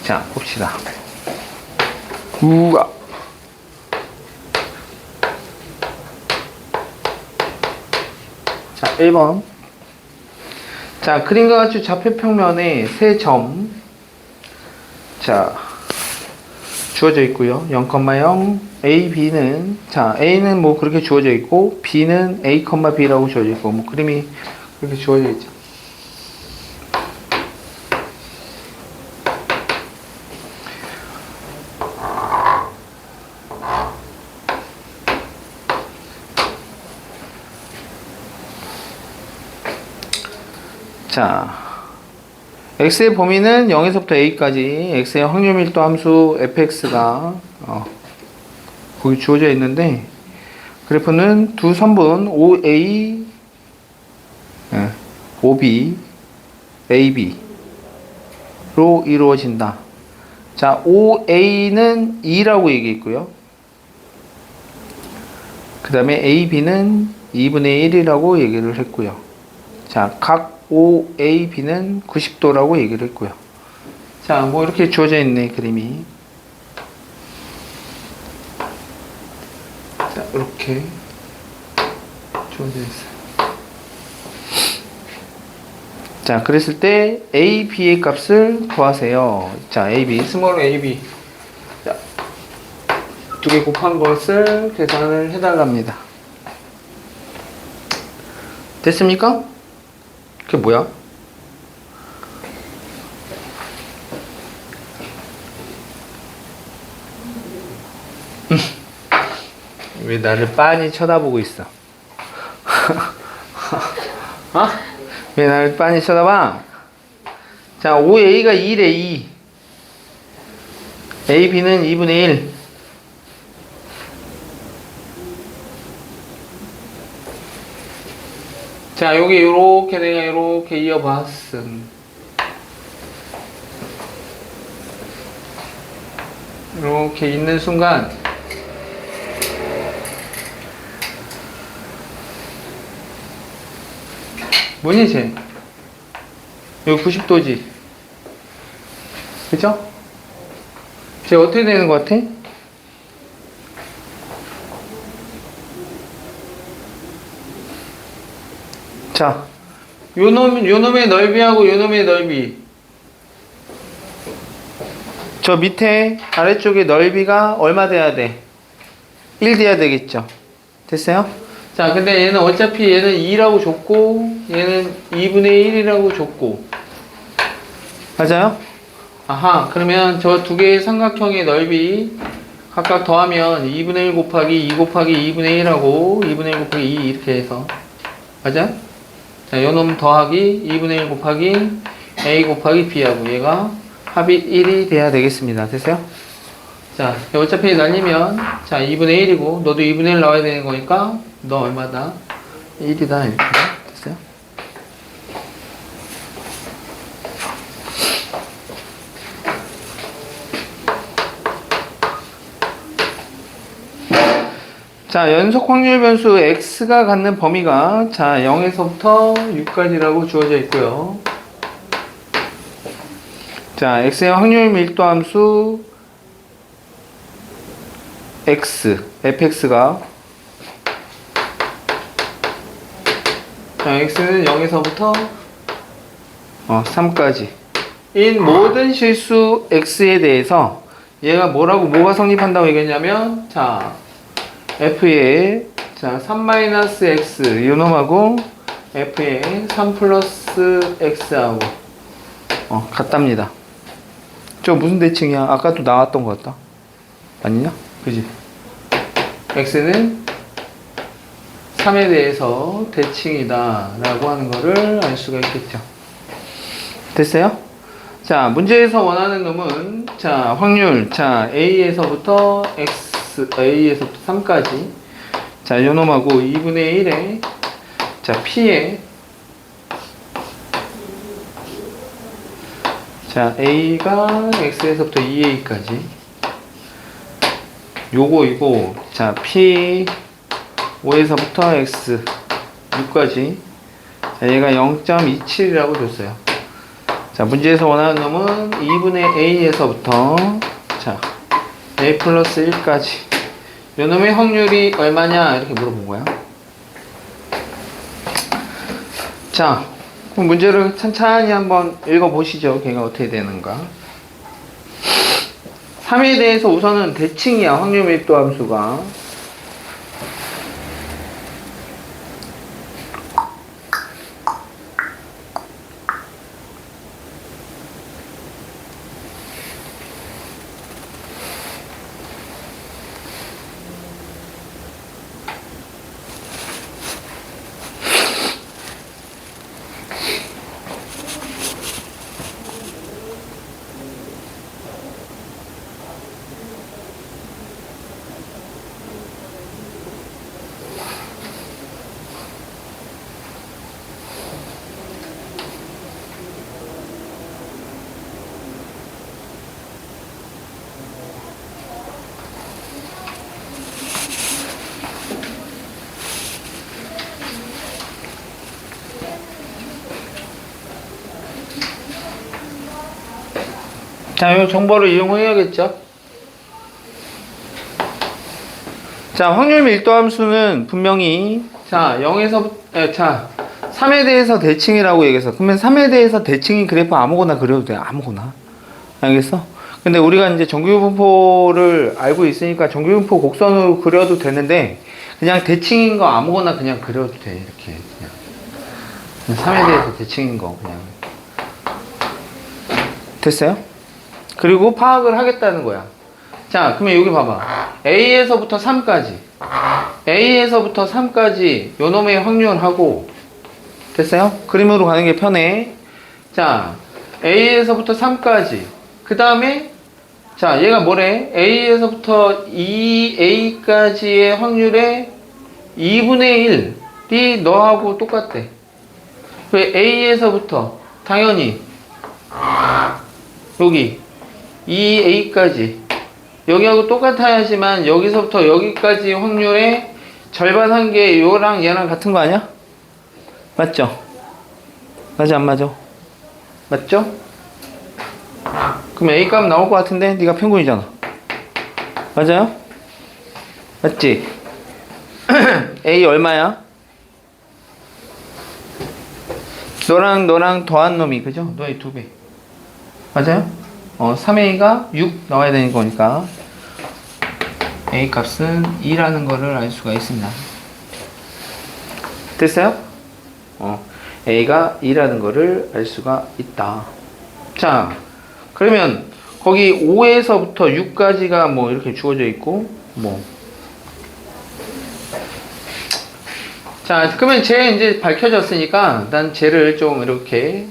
자, 봅시다. 우와. 자, 1번. 자, 그림과 같이 좌표평면에 세 점. 자, 주어져 있고요. 0,0. A, B는, 자, A는 뭐 그렇게 주어져 있고, B는 A, B라고 주어져 있고, 뭐 그림이 그렇게 주어져 있죠. 자, x의 범위는 0에서부터 a까지 x의 확률 밀도 함수 fx가 거기 주어져 있는데, 그래프는 두 선분 OA, OB, AB로 이루어진다. 자, OA는 2라고 얘기했고요. 그 다음에 AB는 2분의 1이라고 얘기를 했고요. 자, 각 OAB는 90도라고 얘기를 했고요. 자, 뭐 이렇게 주어져 있네, 그림이. 자, 이렇게 주어져 있어요. 자, 그랬을 때 AB의 값을 구하세요. 자, AB, 스몰 AB. 자, 두 개 곱한 것을 계산을 해달랍니다. 됐습니까? 그게 뭐야? 왜 나를 빤히 쳐다보고 있어? 어? 왜 나를 빤히 쳐다봐? 자, OA가 2래, 2. AB는 2분의 1. 자, 여기 요렇게 내가 요렇게 이어봤음. 이렇게 있는 순간 뭐니 쟤? 여기 90도지. 그죠? 쟤 어떻게 되는 것 같아? 자, 요놈의 넓이하고 요놈의 넓이. 저 밑에 아래쪽에 넓이가 얼마 돼야 돼? 1 돼야 되겠죠? 됐어요? 자, 근데 얘는 어차피 얘는 2라고 줬고, 얘는 2분의 1이라고 줬고. 맞아요? 아하, 그러면 저 두 개의 삼각형의 넓이 각각 더하면 2분의 1 곱하기 2 곱하기 2분의 1하고 2분의 1 곱하기 2 이렇게 해서. 맞아요? 자, 요놈 더하기 2분의 1 곱하기 A 곱하기 B하고 얘가 합이 1이 돼야 되겠습니다. 됐어요? 자, 어차피 날리면, 자, 2분의 1이고, 너도 2분의 1 나와야 되는 거니까, 너 얼마다? 1이다, 이렇게. 됐어요? 자, 연속 확률 변수 x가 갖는 범위가, 자, 0에서부터 6까지라고 주어져 있고요. 자, x의 확률 밀도 함수 x, fx가, 자, x는 0에서부터 3까지 인 모든 실수 x에 대해서 얘가 뭐가 성립한다고 얘기했냐면, 자, f의, 자, 3-x 요놈하고 f의 3 플러스 x하고 같답니다. 저 무슨 대칭이야? 아까도 나왔던 것 같다. 아니냐? 그지? x는 3에 대해서 대칭이다 라고 하는 거를 알 수가 있겠죠. 됐어요? 자, 문제에서 원하는 놈은, 자, 확률, 자, a에서부터 a에서부터 3까지, 자, 요 놈하고 2분의 1에, 자, p에, 자, a가 x에서부터 2a까지, 요거, 자, p 5에서부터 x 6까지, 자, 얘가 0.27이라고 줬어요. 자, 문제에서 원하는 놈은 2분의 a에서부터 자, a 플러스 1까지 요 놈의 확률이 얼마냐 이렇게 물어본 거야. 자, 그럼 문제를 천천히 한번 읽어보시죠. 걔가 어떻게 되는가. 3에 대해서 우선은 대칭이야. 확률 밀도 함수가. 자, 이 정보를 이용해야겠죠. 자, 확률 밀도 함수는 분명히 자, 3에 대해서 대칭이라고 얘기해서 그러면 3에 대해서 대칭인 그래프 아무거나 그려도 돼. 아무거나. 알겠어? 근데 우리가 이제 정규분포를 알고 있으니까 정규분포 곡선으로 그려도 되는데 그냥 대칭인 거 아무거나 그냥 그려도 돼. 이렇게 그냥 3에 대해서 대칭인 거 그냥. 됐어요? 그리고 파악을 하겠다는 거야. 자, 그러면 여기 봐봐. A에서부터 3까지. A에서부터 3까지 요 놈의 확률하고, 됐어요? 그림으로 가는 게 편해. 자, A에서부터 3까지. 그 다음에, 자, 얘가 뭐래? A에서부터 2A까지의 확률의 2분의 1이 너하고 똑같대. 왜 A에서부터, 당연히, 여기, 2a까지 여기하고 똑같아야지만 여기서부터 여기까지 확률의 절반 한 게 요랑 얘랑 같은 거 아니야? 맞죠? 맞아 안 맞아? 맞죠? 그럼 a 값 나올 것 같은데 네가 평균이잖아. 맞아요? 맞지? a 얼마야? 너랑 더한 놈이 그죠? 너의 2배 맞아요? 3a가 6 나와야 되는 거니까 a 값은 2라는 거를 알 수가 있습니다. 됐어요? a가 2라는 거를 알 수가 있다. 자, 그러면 거기 5에서부터 6까지가 뭐 이렇게 주어져 있고 뭐 자, 그러면 쟤 이제 밝혀졌으니까 난 쟤를 좀 이렇게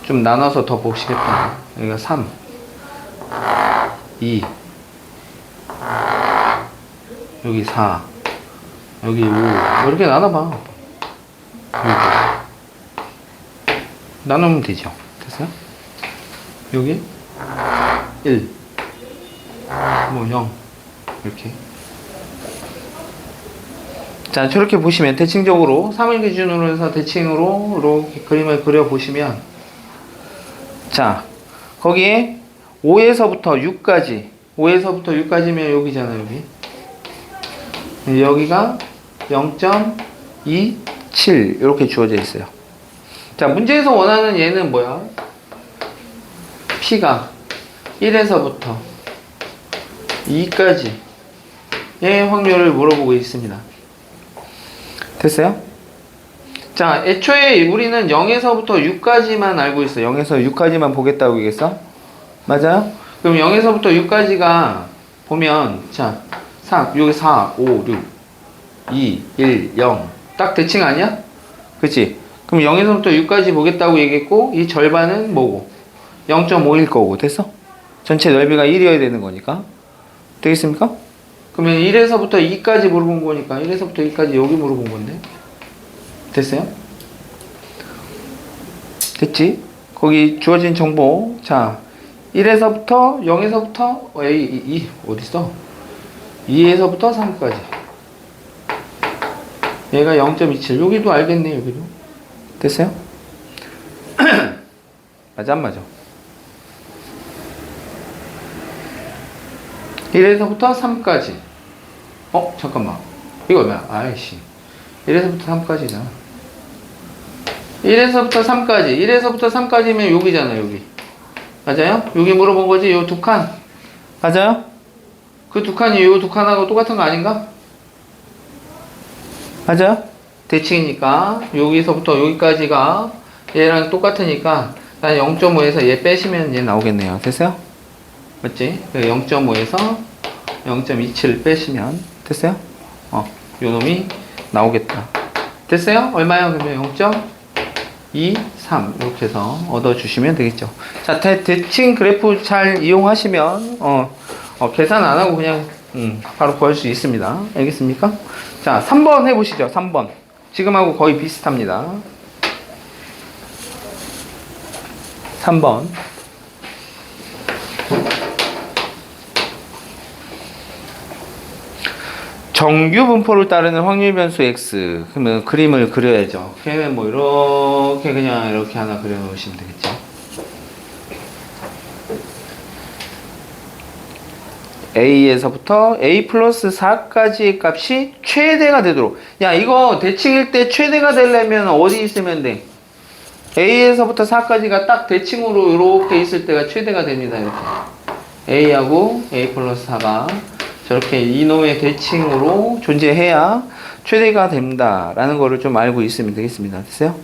좀 나눠서 더 보시겠다. 여기가 3, 2, 여기 4, 여기 5, 이렇게 나눠봐. 나누면 되죠. 됐어요? 여기 1, 뭐 0, 이렇게. 자, 저렇게 보시면 대칭적으로 3을 기준으로 해서 대칭으로 이렇게 그림을 그려보시면 자, 거기에 5에서부터 6까지 5에서부터 6까지면 여기잖아. 여기 여기가 0.27 이렇게 주어져 있어요. 자, 문제에서 원하는 얘는 뭐야? P가 1에서부터 2까지의 확률을 물어보고 있습니다. 됐어요? 자, 애초에 우리는 0에서부터 6까지만 알고 있어. 0에서 6까지만 보겠다고 얘기했어? 맞아요? 그럼 0에서부터 6까지가 보면 자, 3, 여기 4, 5, 6, 2, 1, 0 딱 대칭 아니야? 그치? 그럼 0에서부터 6까지 보겠다고 얘기했고 이 절반은 뭐고? 0.5일 거고. 됐어? 전체 넓이가 1이어야 되는 거니까. 되겠습니까? 그러면 1에서부터 2까지 물어본 거니까 1에서부터 2까지 여기 물어본 건데. 됐어요? 됐지? 거기 주어진 정보. 자, 1에서부터 0에서부터 어딨어? 2에서부터 3까지. 얘가 0.27. 여기도 알겠네, 여기도. 됐어요? 맞아 안 맞아? 1에서부터 3까지. 잠깐만. 이거 얼마야? 아이씨. 1에서부터 3까지잖아. 1에서부터 3까지. 1에서부터 3까지면 여기잖아, 여기. 맞아요? 여기 물어본 거지, 요 두 칸. 맞아요? 그 두 칸이 요 두 칸하고 똑같은 거 아닌가? 맞아요? 대칭이니까. 여기서부터 여기까지가 얘랑 똑같으니까, 난 0.5에서 얘 빼시면 얘 나오겠네요. 됐어요? 맞지? 0.5에서 0.27을 빼시면 됐어요? 요 놈이 나오겠다. 됐어요? 얼마요? 그러면 0.23 이렇게 해서 얻어주시면 되겠죠. 자, 대칭 그래프 잘 이용하시면 계산 안 하고 그냥 바로 구할 수 있습니다. 알겠습니까? 자, 3번 해보시죠. 3번. 지금하고 거의 비슷합니다. 3번. 정규 분포를 따르는 확률 변수 x. 그러면 그림을 그려야죠. 그러면 뭐 이렇게 그냥 이렇게 하나 그려 놓으시면 되겠죠. a에서부터 a 플러스 4까지의 값이 최대가 되도록. 야, 이거 대칭일 때 최대가 되려면 어디 있으면 돼? a에서부터 4까지가 딱 대칭으로 이렇게 있을 때가 최대가 됩니다. 이렇게 a하고 a 플러스 4가 저렇게 이놈의 대칭으로 존재해야 최대가 됩니다 라는 거를 좀 알고 있으면 되겠습니다. 됐어요?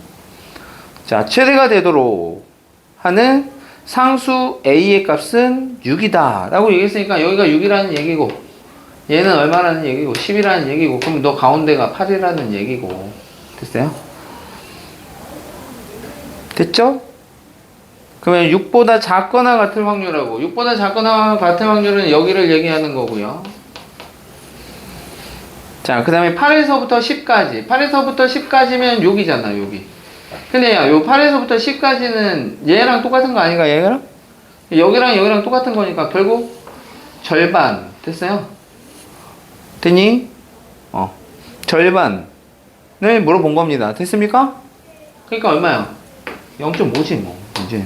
자, 최대가 되도록 하는 상수 a의 값은 6이다 라고 얘기했으니까 여기가 6이라는 얘기고 얘는 얼마라는 얘기고 10이라는 얘기고, 그럼 너 가운데가 8이라는 얘기고. 됐어요? 됐죠? 그러면 6보다 작거나 같은 확률하고, 6보다 작거나 같은 확률은 여기를 얘기하는 거고요. 자, 그 다음에 8에서부터 10까지. 8에서부터 10까지면 여기잖아, 여기. 근데 야, 요 8에서부터 10까지는 얘랑 똑같은 거 아닌가, 얘랑? 여기랑 여기랑 똑같은 거니까 결국 절반. 됐어요? 됐니? 절반을 물어본 겁니다. 됐습니까? 그러니까 얼마야? 0.5지 뭐, 이제.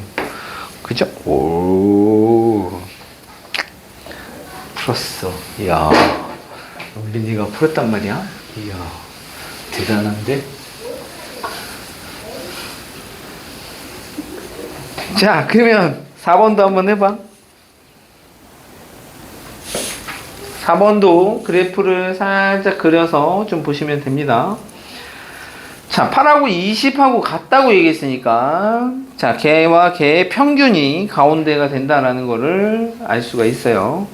그죠? 오, 풀었어. 이야, 우린이가 풀었단 말이야? 이야, 대단한데? 자, 그러면 4번도 한번 해봐. 4번도 그래프를 살짝 그려서 좀 보시면 됩니다. 자, 8하고 20하고 같다고 얘기했으니까, 자, 걔와 걔의 평균이 가운데가 된다라는 거를 알 수가 있어요.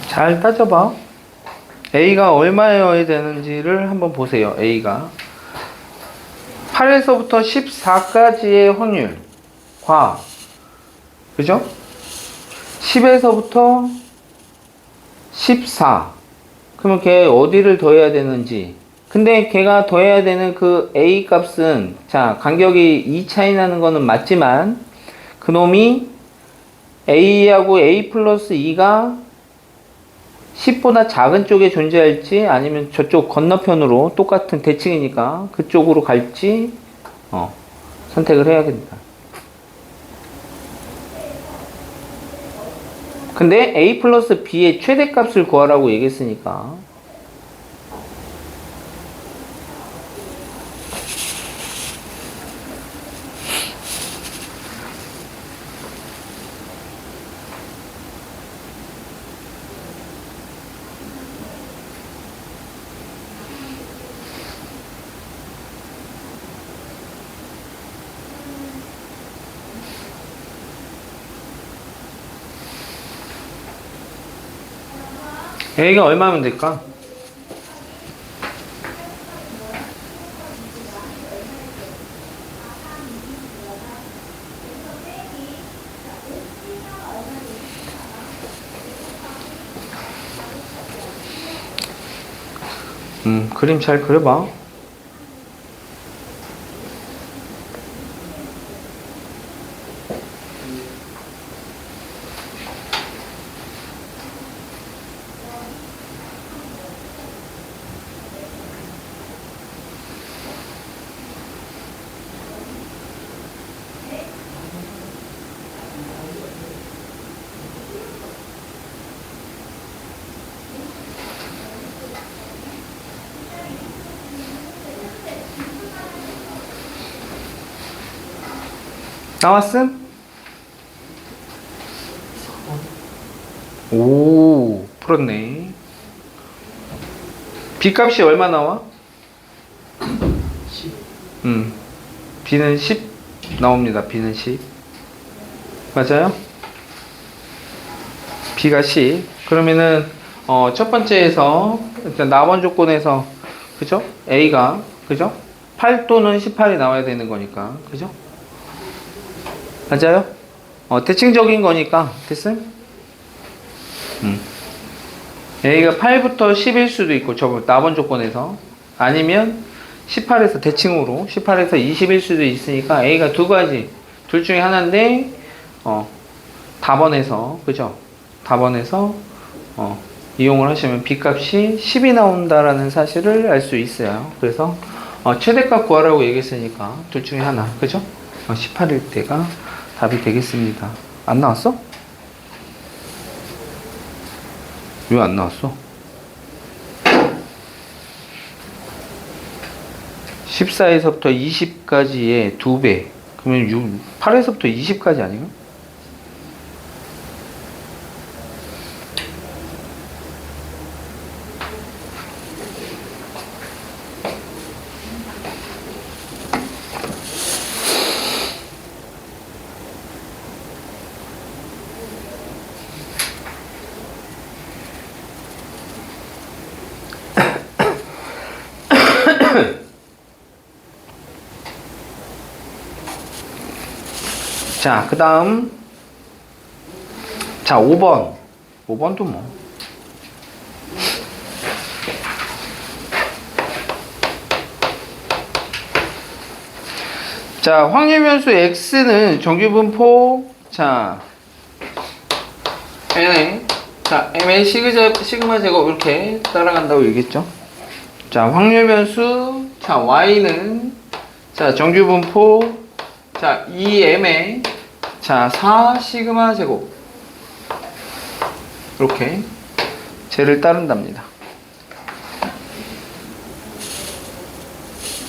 잘 따져봐. A가 얼마여야 되는지를 한번 보세요. A가 8에서부터 14까지의 확률과, 그죠? 10에서부터 14. 그러면 걔 어디를 더해야 되는지. 근데 걔가 더해야 되는 그 A 값은, 자, 간격이 2 차이 나는 거는 맞지만, 그놈이 A하고 A 플러스 2가 10보다 작은 쪽에 존재할지, 아니면 저쪽 건너편으로 똑같은 대칭이니까 그쪽으로 갈지 선택을 해야 됩니다. 근데 A 플러스 B의 최대값을 구하라고 얘기했으니까 A가 얼마면 될까? 그림 잘 그려봐. 나왔음? 오, 풀었네. B값이 얼마 나와? 10. B는 10 나옵니다. B는 10. 맞아요? B가 10. 그러면은, 첫 번째에서, 일단 나번 조건에서, 그죠? A가, 그죠? 8 또는 18이 나와야 되는 거니까, 그죠? 맞아요? 대칭적인 거니까, 됐어요? A가 8부터 10일 수도 있고, 저번 나번 조건에서. 아니면 18에서 대칭으로 18에서 20일 수도 있으니까 A가 두 가지, 둘 중에 하나인데, 답원에서, 그죠? 답원에서, 이용을 하시면 B값이 10이 나온다라는 사실을 알 수 있어요. 그래서, 최대값 구하라고 얘기했으니까, 둘 중에 하나, 그죠? 18일 때가 답이 되겠습니다. 안 나왔어? 왜 안 나왔어? 14에서부터 20까지의 2배. 그러면 8에서부터 20까지 아닌가? 자, 그 다음. 자, 5번. 5번도 뭐. 자, 확률변수 X는 정규분포. 자, N에. 자, M의 시그마 제곱 이렇게 따라간다고 얘기했죠. 자, 확률변수. 자, Y는. 자, 정규분포. 자, 2m에 자, 4 시그마 제곱 이렇게 쟤를 따른답니다.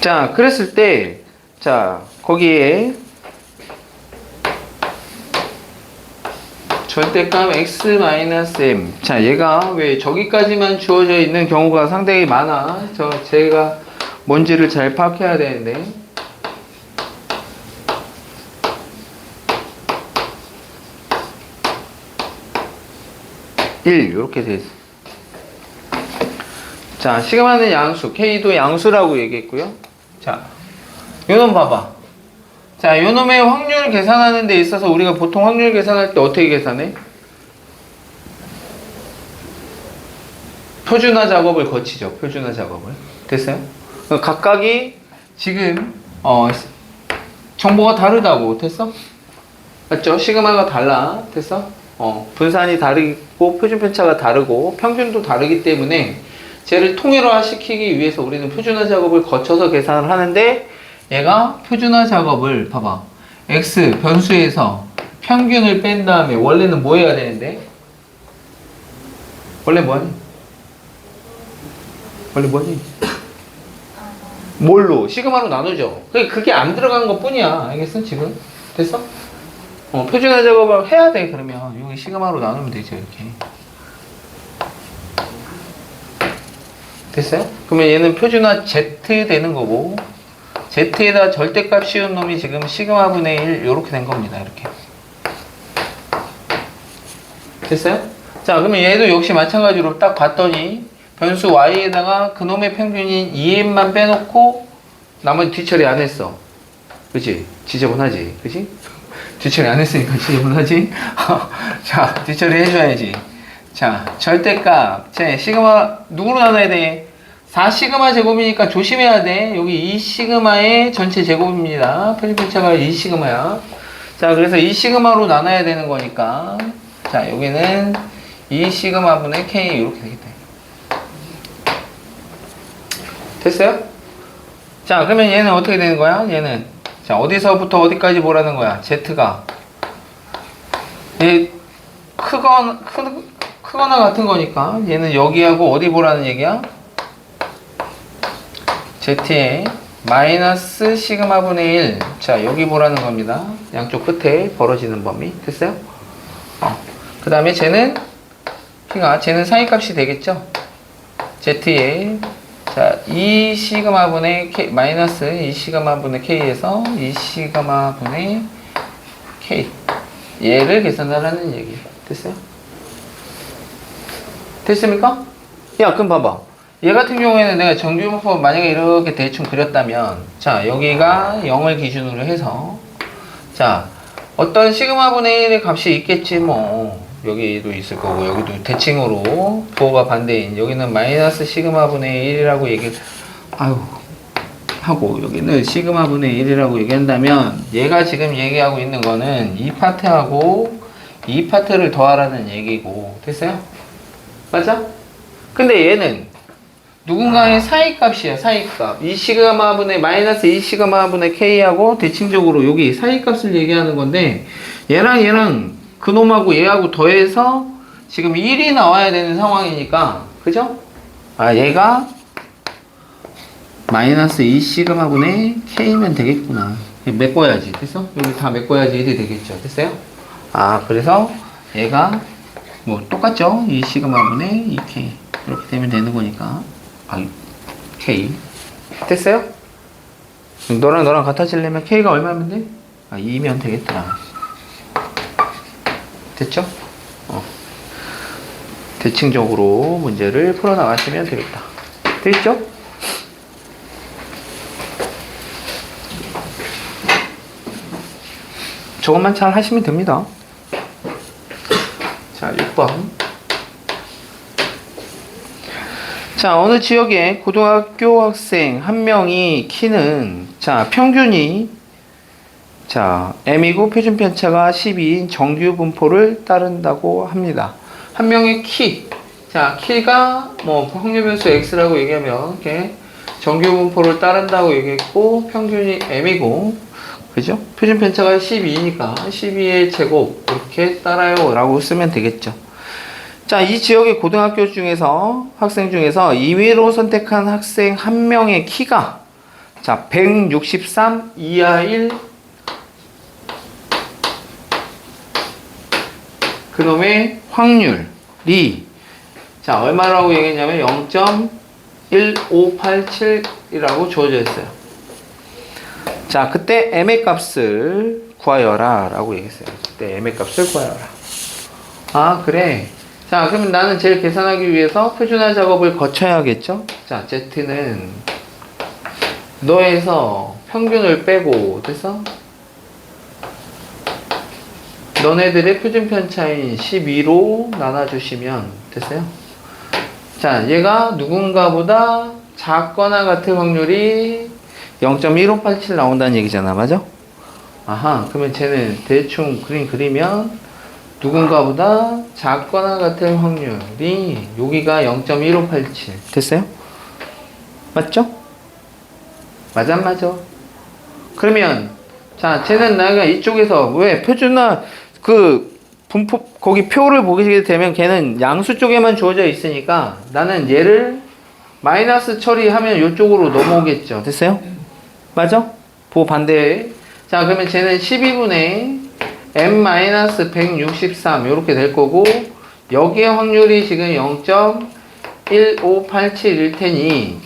자, 그랬을 때 자, 거기에 절대값 x-m. 자, 얘가 왜 저기까지만 주어져 있는 경우가 상당히 많아. 제가 뭔지를 잘 파악해야 되는데. 1 이렇게 돼 있어. 자, 시그마는 양수, K도 양수라고 얘기했고요. 자, 요놈 봐봐. 자, 요놈의 확률 계산하는 데 있어서 우리가 보통 확률 계산할 때 어떻게 계산해? 표준화 작업을 거치죠. 표준화 작업을. 됐어요? 각각이 지금 정보가 다르다고. 됐어? 맞죠? 시그마가 달라. 됐어? 분산이 다르고 표준 편차가 다르고 평균도 다르기 때문에 쟤를 통일화 시키기 위해서 우리는 표준화 작업을 거쳐서 계산을 하는데, 얘가 표준화 작업을 봐봐. X 변수에서 평균을 뺀 다음에 원래는 뭐 해야 되는데? 원래 뭐하니? 원래 뭐하니? 뭘로? 시그마로 나누죠. 그게 안 들어간 것 뿐이야. 알겠어? 지금? 됐어? 표준화 작업을 해야 돼. 그러면 여기 시그마로 나누면 되죠. 이렇게. 됐어요? 그러면 얘는 표준화 Z 되는 거고, Z에다 절대값 씌운 놈이 지금 시그마 분의 1 이렇게 된 겁니다. 이렇게. 됐어요? 자, 그러면 얘도 역시 마찬가지로 딱 봤더니 변수 y에다가 그놈의 평균인 2n만 빼놓고 나머지 뒤처리 안 했어. 그치? 지저분하지? 그치? 뒤처리 안 했으니까 지저분하지? 자, 뒤처리 해줘야지. 자, 절대값. 자, 시그마 누구로 나눠야 돼? 4시그마 제곱이니까 조심해야 돼. 여기 2시그마의 전체 제곱입니다. 편집편차가 2시그마야. 자, 그래서 2시그마로 나눠야 되는 거니까. 자, 여기는 2시그마분의 K 이렇게 되겠다. 됐어요? 자, 그러면 얘는 어떻게 되는 거야? 얘는. 자, 어디서부터 어디까지 보라는 거야? Z가. 얘 크거나 같은 거니까. 얘는 여기하고 어디 보라는 얘기야? Z에 마이너스 시그마분의 1. 자, 여기 보라는 겁니다. 양쪽 끝에 벌어지는 범위. 됐어요? 그 다음에 쟤는 쟤는 사이값이 되겠죠? Z에 자, 2시그마분의 K, 마이너스 2시그마분의 K에서 2시그마분의 K. 얘를 계산하라는 얘기. 됐어요? 됐습니까? 야, 그럼 봐봐. 얘 같은 경우에는 내가 정규분법 만약에 이렇게 대충 그렸다면, 자, 여기가 0을 기준으로 해서, 자, 어떤 시그마분의 1의 값이 있겠지, 뭐. 여기도 있을 거고, 여기도 대칭으로 부호가 반대인, 여기는 마이너스 시그마분의 1이라고 하고, 여기는 시그마분의 1이라고 얘기한다면, 얘가 지금 얘기하고 있는 거는 이 파트하고 이 파트를 더하라는 얘기고, 됐어요? 맞아? 근데 얘는 누군가의 사이값이야, 사이값. 2시그마분의 마이너스 2시그마분의 K하고 대칭적으로 여기 사이값을 얘기하는 건데, 얘랑 그놈하고 얘하고 더해서 지금 1이 나와야 되는 상황이니까, 그죠? 아, 얘가 마이너스 2시그마분의 K면 되겠구나. 메꿔야지. 됐어? 여기 다 메꿔야지 1이 되겠죠. 됐어요? 아, 그래서 얘가 뭐 똑같죠? 2시그마분의 2K. 이렇게 되면 되는 거니까. K. 됐어요? 너랑 같아지려면 K가 얼마면 돼? 2면 되겠더라. 됐죠? 대칭적으로 문제를 풀어나가시면 되겠다. 됐죠? 저것만 잘 하시면 됩니다. 자, 6번. 자, 어느 지역의 고등학교 학생 한 명이 키는, 자, 평균이, 자, M이고 표준 편차가 12인 정규 분포를 따른다고 합니다. 한 명의 키. 자, 키가 뭐 확률 변수 X라고 얘기하면 이렇게 정규 분포를 따른다고 얘기했고, 평균이 M이고, 그죠? 표준 편차가 12니까 12의 제곱 이렇게 따라요 라고 쓰면 되겠죠. 자, 이 지역의 고등학교 중에서 학생 중에서 임의로 선택한 학생 한 명의 키가, 자, 163 이하일 그놈의 확률이, 자, 얼마라고 얘기했냐면 0.1587이라고 주어져 있어요. 자, 그때 M의 값을 구하여라 라고 얘기했어요. 그때 M의 값을 구하여라. 아, 그래. 자, 그러면 나는 제일 계산하기 위해서 표준화 작업을 거쳐야겠죠? 자, Z는 너에서 평균을 빼고, 됐어? 너네들의 표준 편차인 12로 나눠주시면 됐어요? 자, 얘가 누군가보다 작거나 같은 확률이 0.1587 나온다는 얘기잖아, 맞아? 아하, 그러면 쟤는 대충 그림 그리면 누군가보다 작거나 같은 확률이 여기가 0.1587 됐어요? 맞죠? 맞아, 안 맞아? 그러면 자, 쟤는 내가 이쪽에서 왜 표준화 분포 거기 표를 보게 되면 걔는 양수 쪽에만 주어져 있으니까 나는 얘를 마이너스 처리하면 이쪽으로 넘어오겠죠. 됐어요? 맞아? 보 반대에. 자, 그러면 쟤는 12분의 M-163 이렇게 될 거고, 여기의 확률이 지금 0.1587일 테니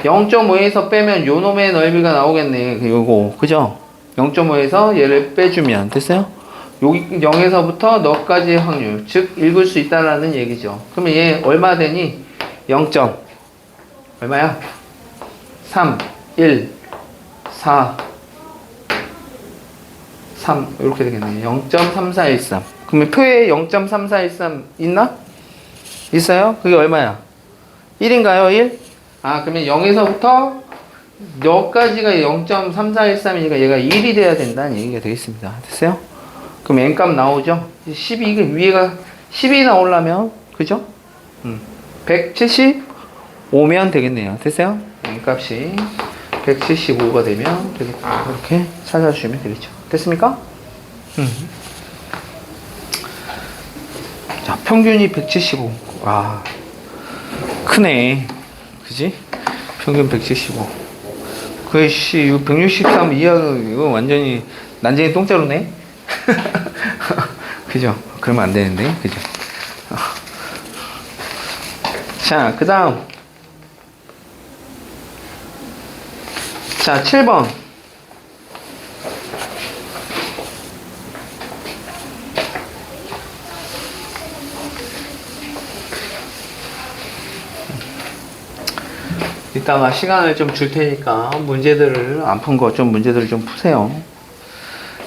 0.5에서 빼면 요 놈의 넓이가 나오겠네. 요거, 그죠? 0.5에서 얘를 빼주면 됐어요? 여기 0에서부터 너까지의 확률, 즉 읽을 수 있다라는 얘기죠. 그러면 얘 얼마 되니? 0. 얼마야? 3, 1, 4, 3 이렇게 되겠네. 0.3413. 그러면 표에 0.3413 있나? 있어요? 그게 얼마야? 1인가요? 1? 아, 그러면 0에서부터 여기까지가 0.3413이니까 얘가 1이 돼야 된다는 얘기가 되겠습니다. 됐어요? 그럼 n값 나오죠? 12, 이게 위에가 10이 나오려면, 그죠? 175면 되겠네요. 됐어요? n값이 175가 되면 되겠다. 이렇게 찾아주시면 되겠죠. 됐습니까? 자, 평균이 175. 와, 크네. 그지? 평균 175. 이거 163 이하는, 이거 완전히 난쟁이 똥자루네? 그죠? 그러면 안 되는데, 그죠? 자, 그 다음. 자, 7번. 이따가 시간을 좀 줄 테니까 문제들을 안 푼 거 좀 문제들을 좀 푸세요.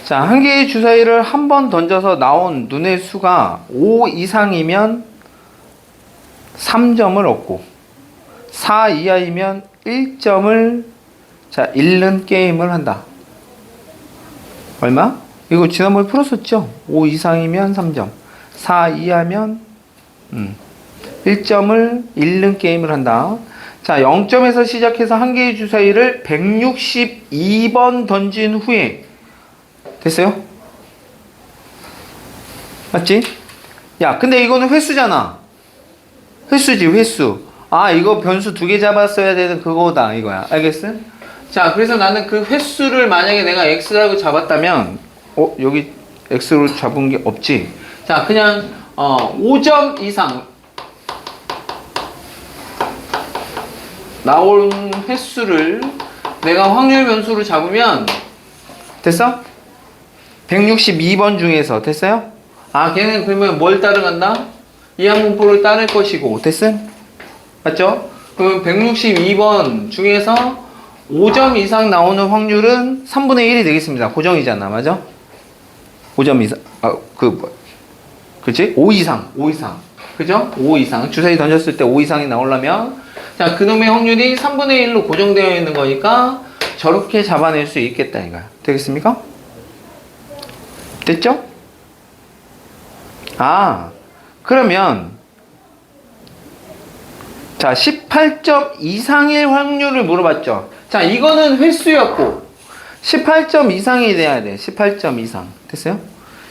자, 한 개의 주사위를 한 번 던져서 나온 눈의 수가 5 이상이면 3점을 얻고 4 이하이면 1점을 자, 잃는 게임을 한다. 얼마? 이거 지난번에 풀었었죠? 5 이상이면 3점, 4 이하면 1점을 잃는 게임을 한다. 자, 0점에서 시작해서 한 개의 주사위를 162번 던진 후에 됐어요? 맞지? 야, 근데 이거는 횟수잖아. 횟수지, 횟수. 아, 이거 변수 2개 잡았어야 되는 그거다, 이거야. 알겠어? 자, 그래서 나는 그 횟수를 만약에 내가 x라고 잡았다면, 여기 x로 잡은 게 없지? 자, 그냥, 5점 이상 나온 횟수를 내가 확률 변수로 잡으면, 됐어? 162번 중에서, 됐어요? 아, 걔는 그러면 뭘 따라간다? 이항분포를 따를 것이고, 됐어? 맞죠? 그러면 162번 중에서 5점 이상 나오는 확률은 3분의 1이 되겠습니다. 고정이잖아, 맞아? 5점 이상, 그치? 5 이상, 5 이상. 그죠? 5 이상. 주사위 던졌을 때 5 이상이 나오려면, 자, 그놈의 확률이 3분의 1로 고정되어 있는 거니까, 저렇게 잡아낼 수 있겠다, 이거야. 되겠습니까? 됐죠? 아, 그러면 자, 18점 이상의 확률을 물어봤죠. 자, 이거는 횟수였고 18점 이상이 돼야 돼. 18점 이상. 됐어요?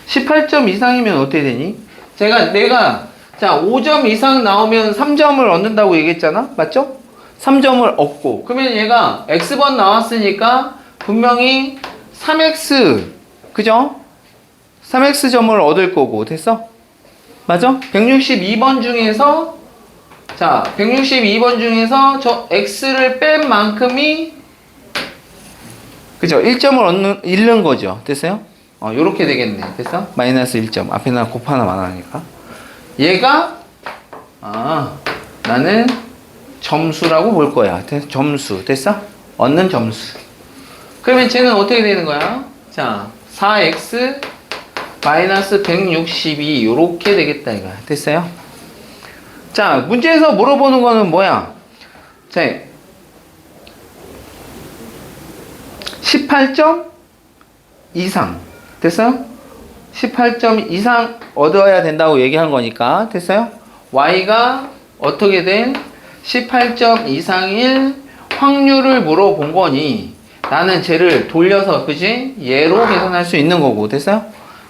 18점 이상이면 어떻게 되니? 내가 자, 5점 이상 나오면 3점을 얻는다고 얘기했잖아. 맞죠? 3점을 얻고, 그러면 얘가 x번 나왔으니까 분명히 3x, 그죠? 3x점을 얻을 거고. 됐어? 맞아? 162번 중에서, 자, 162번 중에서 저 x를 뺀 만큼이, 그죠? 1점을 잃는 거죠. 됐어요? 요렇게 되겠네. 됐어? 마이너스 1점. 앞에나 곱하나만 하니까. 얘가, 나는 점수라고 볼 거야. 점수. 됐어? 얻는 점수. 그러면 쟤는 어떻게 되는 거야? 자, 4x 마이너스 162 요렇게 되겠다 이거야. 됐어요? 자, 문제에서 물어보는 거는 뭐야? 자, 18점 이상. 됐어요? 18점 이상 얻어야 된다고 얘기한 거니까. 됐어요? y가 어떻게 된 18점 이상일 확률을 물어본 거니 나는 쟤를 돌려서, 그지? 얘로 계산할 수 있는 거고. 됐어요?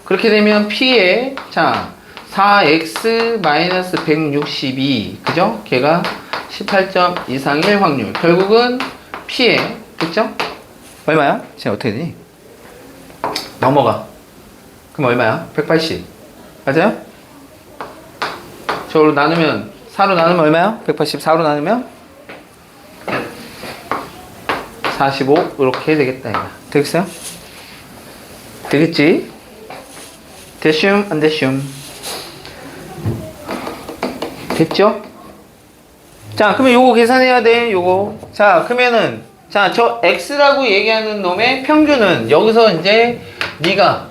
그렇게 되면 p에, 자, 4x 마이너스 162, 그죠? 걔가 18점 이상일 확률. 결국은 p에, 됐죠? 얼마야? 쟤 어떻게 되니? 넘어가. 그럼 얼마야? 180. 맞아요? 저로 나누면, 4로 나누면 얼마야? 184로 나누면? 45. 이렇게 되겠다, 이거. 되겠어요? 되겠지? 됐슈? 안 됐슈? 됐죠? 자, 그러면 요거 계산해야 돼, 요거. 자, 그러면은, 자, 저 x라고 얘기하는 놈의 평균은 여기서 이제 네가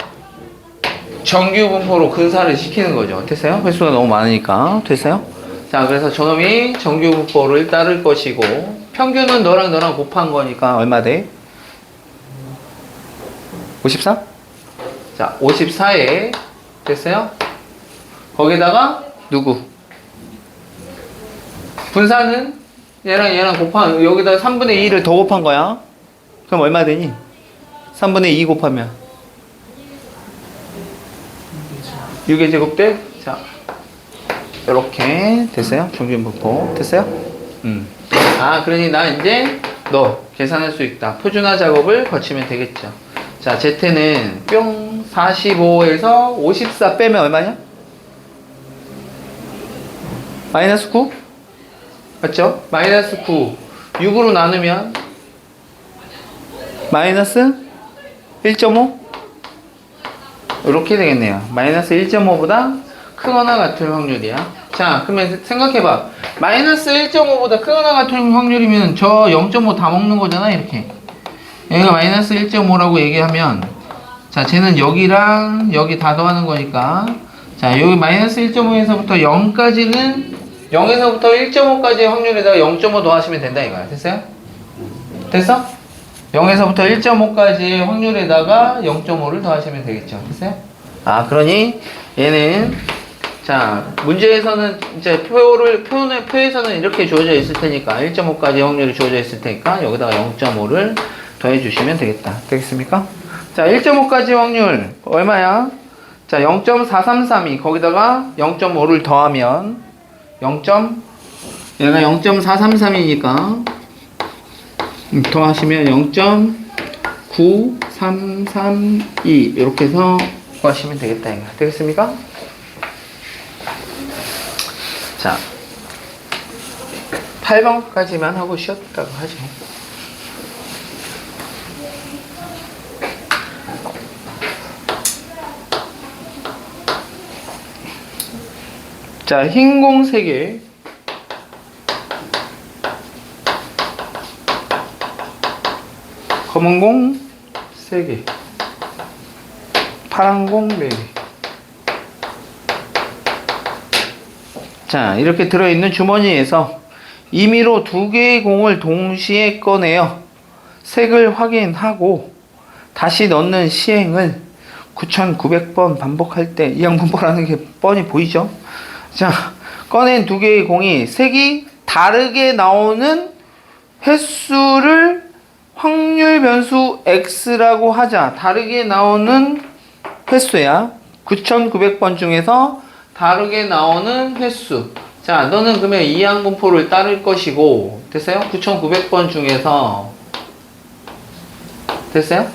정규 분포로 근사를 시키는 거죠. 됐어요? 횟수가 너무 많으니까. 됐어요? 자, 그래서 저놈이 정규 분포를 따를 것이고, 평균은 너랑 곱한 거니까 얼마 돼? 54? 자, 54에, 됐어요? 거기다가, 누구? 분사는 얘랑 곱한, 여기다 3분의 2를 더 곱한 거야. 그럼 얼마 되니? 3분의 2 곱하면 6의 제곱대? 자, 이렇게 됐어요? 정규 분포 됐어요? 아, 그러니 나 이제 너 계산할 수 있다. 표준화 작업을 거치면 되겠죠. 자, Z는 뿅 45에서 54 빼면 얼마냐? 마이너스 9? 맞죠? 마이너스 9 6으로 나누면 마이너스 1.5? 이렇게 되겠네요. 마이너스 1.5보다 크거나 같을 확률이야. 자, 그러면 생각해봐. 마이너스 1.5보다 크거나 같은 확률이면 저 0.5 다 먹는 거잖아, 이렇게. 여기가 마이너스 1.5라고 얘기하면, 자, 쟤는 여기랑 여기 다 더하는 거니까, 자, 여기 마이너스 1.5에서부터 0까지는 0에서부터 1.5까지의 확률에다가 0.5 더하시면 된다 이거야. 됐어요? 됐어? 0에서부터 1.5까지의 확률에다가 0.5를 더하시면 되겠죠. 됐어요? 아, 그러니 얘는, 자, 문제에서는 이제 표에서는 이렇게 주어져 있을 테니까 1.5까지 확률이 주어져 있을 테니까 여기다가 0.5를 더해 주시면 되겠다. 되겠습니까? 자, 1.5까지 확률 얼마야? 자, 0.4332 거기다가 0.5를 더하면 얘가 0.433이니까 더하시면 0.9332 이렇게 해서 구하시면 되겠다 이거. 되겠습니까? 자, 8번까지만 하고 쉬었다고 하죠. 자, 흰 공 3개, 검은 공 3개, 파란 공 4개. 자, 이렇게 들어있는 주머니에서 임의로 2개의 공을 동시에 꺼내어 색을 확인하고 다시 넣는 시행을 9,900번 반복할 때 이 양분법라는 게 뻔히 보이죠? 자, 꺼낸 2개의 공이 색이 다르게 나오는 횟수를 확률 변수 x라고 하자. 다르게 나오는 횟수야. 9,900번 중에서 다르게 나오는 횟수. 자, 너는 그러면 이항분포를 따를 것이고, 됐어요? 9,900번 중에서, 됐어요?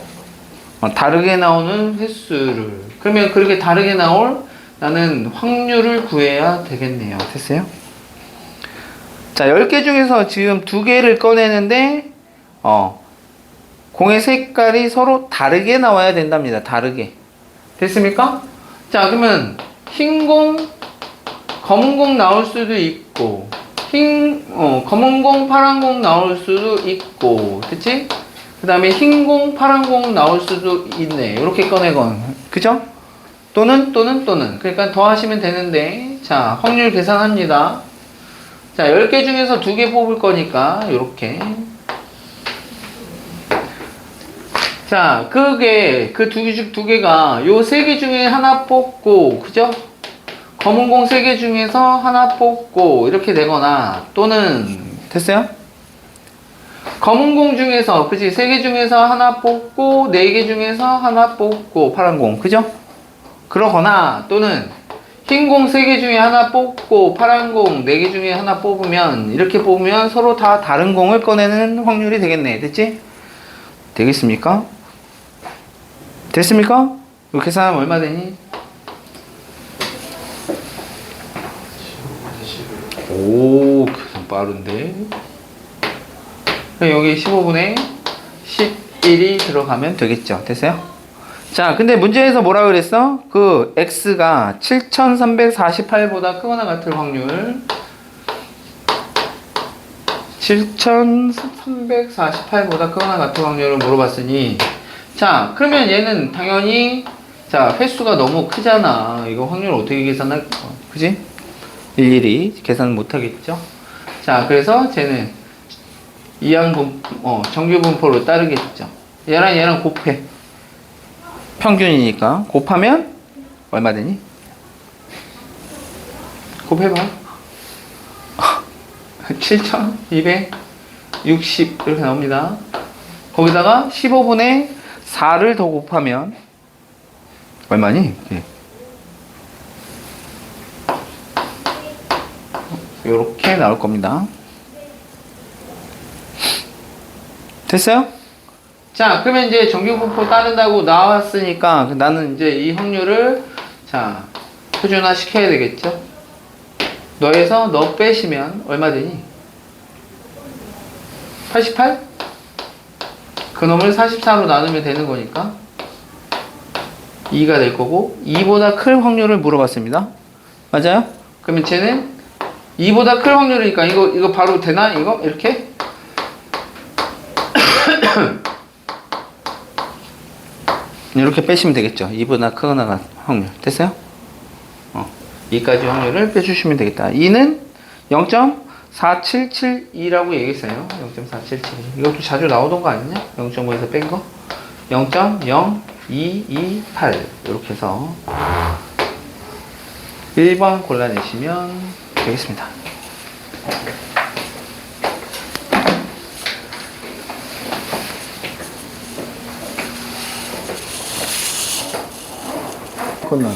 다르게 나오는 횟수를. 그러면 그렇게 다르게 나올 나는 확률을 구해야 되겠네요. 됐어요? 자, 10개 중에서 지금 2개를 꺼내는데, 공의 색깔이 서로 다르게 나와야 된답니다. 다르게. 됐습니까? 자, 그러면 흰 공, 검은 공 나올 수도 있고, 검은 공, 파란 공 나올 수도 있고, 됐지? 그 다음에 흰 공, 파란 공 나올 수도 있네. 이렇게 꺼내건. 그죠? 또는. 그러니까 더 하시면 되는데, 자, 확률 계산합니다. 자, 10개 중에서 2개 뽑을 거니까, 요렇게. 자, 그게, 그 2개가, 요 3개 중에 하나 뽑고, 그죠? 검은 공 3개 중에서 하나 뽑고, 이렇게 되거나, 또는, 됐어요? 검은 공 중에서, 그치? 3개 중에서 하나 뽑고, 4개 중에서 하나 뽑고, 파란 공, 그죠? 그러거나, 또는, 흰 공 3개 중에 하나 뽑고, 파란 공 4개 중에 하나 뽑으면, 이렇게 뽑으면 서로 다 다른 공을 꺼내는 확률이 되겠네. 됐지? 되겠습니까? 됐습니까? 이렇게 계산하면 얼마 되니? 오, 계산 빠른데? 여기 15분에 11이 들어가면 되겠죠. 됐어요? 자, 근데 문제에서 뭐라 그랬어? 그 x가 7348보다 크거나 같을 확률 7348보다 크거나 같은 확률을 물어봤으니, 자, 그러면 얘는 당연히, 자, 횟수가 너무 크잖아. 이거 확률 어떻게 계산할, 그지? 일일이 계산 못 하겠죠? 자, 그래서 쟤는 정규 분포로 따르겠죠. 얘랑 곱해. 평균이니까. 곱하면, 얼마 되니? 곱해봐. 7260 이렇게 나옵니다. 거기다가 15분의 4를 더 곱하면 얼마니? 이렇게 나올 겁니다. 됐어요? 자, 그러면 이제 정규분포 따른다고 나왔으니까 나는 이제 이 확률을, 자, 표준화 시켜야 되겠죠? 너에서 너 빼시면 얼마 되니? 88? 그놈을 44로 나누면 되는 거니까 2가 될 거고, 2보다 클 확률을 물어봤습니다. 맞아요? 그러면 쟤는 2보다 클 확률이니까 이거 바로 되나? 이거? 이렇게? 이렇게 빼시면 되겠죠. 2보다 크거나 같은 확률. 됐어요? 2까지 확률을 빼주시면 되겠다. 2는 0.4772라고 얘기했어요. 0.4772. 이것도 자주 나오던 거 아니냐? 0.5에서 뺀 거? 0.0228. 이렇게 해서 1번 골라내시면 되겠습니다. 끝나네.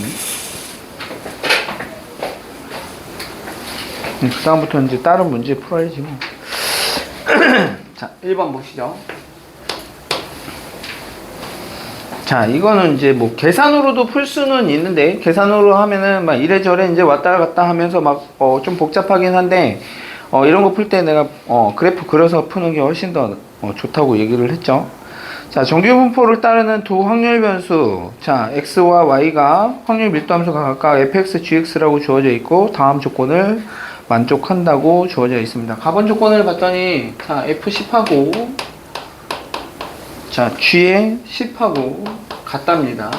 그 다음부터는 이제 다른 문제 풀어야지 뭐. 자, 1번 보시죠. 자, 이거는 이제 뭐 계산으로도 풀 수는 있는데, 계산으로 하면은 막 이래저래 이제 왔다 갔다 하면서 막 좀 복잡하긴 한데, 이런 거 풀 때 내가 그래프 그려서 푸는 게 훨씬 더 좋다고 얘기를 했죠. 자, 정규분포를 따르는 두 확률 변수, 자, x와 y가 확률 밀도함수가 각각 fx, gx라고 주어져 있고, 다음 조건을 만족한다고 주어져 있습니다. 가번 조건을 봤더니, 자, f10하고, 자, g의 10하고 같답니다.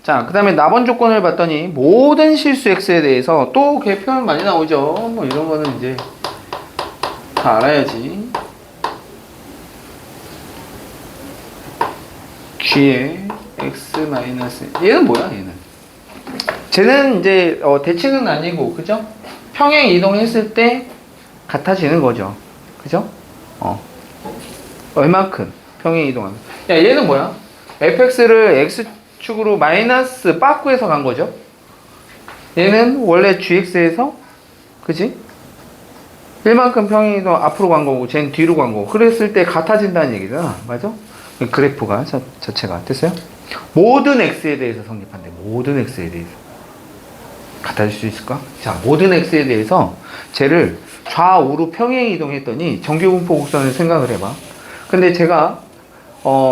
자, 그 다음에 나번 조건을 봤더니, 모든 실수 x에 대해서 또 걔 표현 많이 나오죠. 뭐 이런 거는 이제 다 알아야지. g의 x 마이너스, 얘는 뭐야, 얘는? 쟤는 이제 대칭은 아니고, 그죠? 평행 이동했을 때 같아지는 거죠. 그죠? 얼마큼 평행 이동하면. 야, 얘는 뭐야? fx를 x축으로 마이너스 빠꾸에서 간 거죠. 얘는 원래 gx에서, 그지? 1만큼 평행 이동 앞으로 간 거고, 쟤는 뒤로 간 거고. 그랬을 때 같아진다는 얘기잖아. 맞아? 그래프가 자체가. 됐어요? 모든 x에 대해서 성립한대. 모든 x에 대해서. 같아질 수 있을까? 자, 모든 x에 대해서 쟤를 좌우로 평행 이동했더니 정규분포 곡선을 생각을 해봐. 근데 제가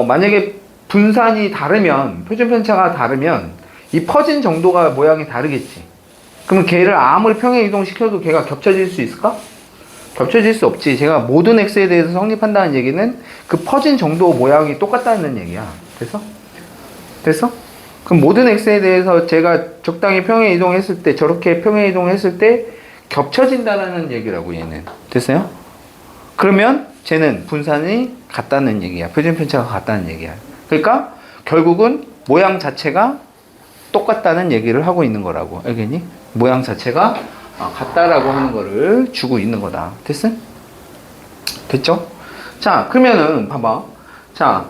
만약에 분산이 다르면, 표준 편차가 다르면 이 퍼진 정도가 모양이 다르겠지. 그러면 걔를 아무리 평행 이동시켜도 걔가 겹쳐질 수 있을까? 겹쳐질 수 없지. 제가 모든 x에 대해서 성립한다는 얘기는 그 퍼진 정도 모양이 똑같다는 얘기야. 됐어? 됐어? 그럼 모든 x에 대해서 제가 적당히 평행 이동했을 때, 저렇게 평행 이동했을 때 겹쳐진다라는 얘기라고, 얘는. 됐어요? 그러면 쟤는 분산이 같다는 얘기야. 표준 편차가 같다는 얘기야. 그러니까 결국은 모양 자체가 똑같다는 얘기를 하고 있는 거라고. 알겠니? 모양 자체가 같다라고 하는 거를 주고 있는 거다. 됐어? 됐죠? 자, 그러면은 봐봐. 자,